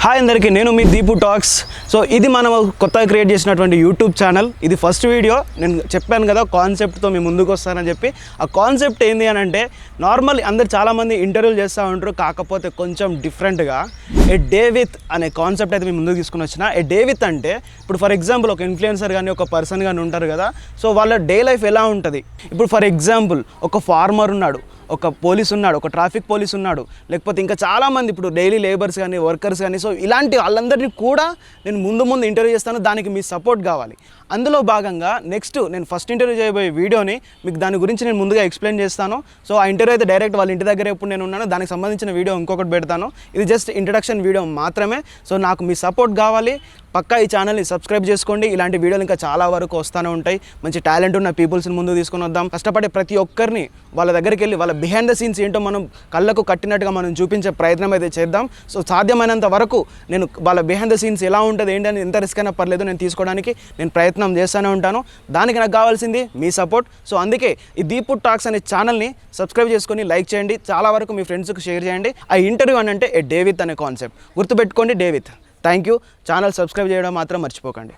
Hi అందరికీ, నేను మీ Deepu talks. So ఇది మనం కొత్తగా క్రియేట్ చేసినటువంటి యూట్యూబ్ ఛానల్. ఇది ఫస్ట్ వీడియో. నేను చెప్పాను కదా కాన్సెప్ట్తో మీ ముందుకు వస్తానని చెప్పి. ఆ కాన్సెప్ట్ ఏంది అని అంటే, నార్మల్ అందరు చాలామంది ఇంటర్వ్యూలు చేస్తూ ఉంటారు, కాకపోతే కొంచెం డిఫరెంట్గా ఏ డే విత్ అనే కాన్సెప్ట్ అయితే మీ ముందుకు తీసుకుని వచ్చిన. ఏ డే విత్ అంటే, ఇప్పుడు ఫర్ ఎగ్జాంపుల్ ఒక ఇన్ఫ్లుయెన్సర్ కానీ ఒక పర్సన్ కానీ ఉంటారు కదా, సో వాళ్ళ డే లైఫ్ ఎలా ఉంటుంది. ఇప్పుడు ఫర్ ఎగ్జాంపుల్ ఒక ఫార్మర్ ఉన్నాడు, ఒక పోలీస్ ఉన్నాడు, ఒక ట్రాఫిక్ పోలీస్ ఉన్నాడు, లేకపోతే ఇంకా చాలామంది ఇప్పుడు డైలీ లేబర్స్ కానీ వర్కర్స్ కానీ, సో ఇలాంటి వాళ్ళందరినీ కూడా నేను ముందు ఇంటర్వ్యూ చేస్తాను. దానికి మీ సపోర్ట్ కావాలి. అందులో భాగంగా నెక్స్ట్ నేను ఫస్ట్ ఇంటర్వ్యూ చేయబోయే వీడియోని మీకు దాని గురించి నేను ముందుగా ఎక్స్ప్లెయిన్ చేస్తాను. సో ఆ ఇంటర్వ్యూ అయితే డైరెక్ట్ వాళ్ళ ఇంటి దగ్గర ఎప్పుడు నేను ఉన్నాను, దానికి సంబంధించిన వీడియో ఇంకొకటి పెడతాను. ఇది జస్ట్ ఇంట్రడక్షన్ వీడియో మాత్రమే. సో నాకు మీ సపోర్ట్ కావాలి. పక్కా ఈ ఛానల్ని సబ్స్క్రైబ్ చేసుకోండి. ఇలాంటి వీడియోలు ఇంకా చాలా వరకు వస్తూనే ఉంటాయి. మంచి టాలెంట్ ఉన్న పీపుల్స్ని ముందుకు తీసుకొని వద్దాం. కష్టపడే ప్రతి ఒక్కరిని వాళ్ళ దగ్గరికి వెళ్ళి వాళ్ళ బిహైండ్ ద సీన్స్ ఏంటో మనం కళ్ళకు కట్టినట్టుగా మనం చూపించే ప్రయత్నం అయితే చేద్దాం. సో సాధ్యమైనంత వరకు నేను వాళ్ళ బిహైండ్ ద సీన్స్ ఎలా ఉంటుంది ఏంటని ఎంత రిస్క్ అయినా పర్లేదు నేను తీసుకోవడానికి నేను ప్రయత్నం చేస్తూనే ఉంటాను. దానికి నాకు కావాల్సింది మీ సపోర్ట్. సో అందుకే ఈ దీపు టాక్స్ అనే ఛానల్ని సబ్స్క్రైబ్ చేసుకొని లైక్ చేయండి. చాలా వరకు మీ ఫ్రెండ్స్కి షేర్ చేయండి. ఆ ఇంటర్వ్యూ అని అంటే ఏ డే విత్ అనే కాన్సెప్ట్ గుర్తుపెట్టుకోండి, day with. Thank you. Channel subscribe చేయడం మాత్రం మర్చిపోకండి.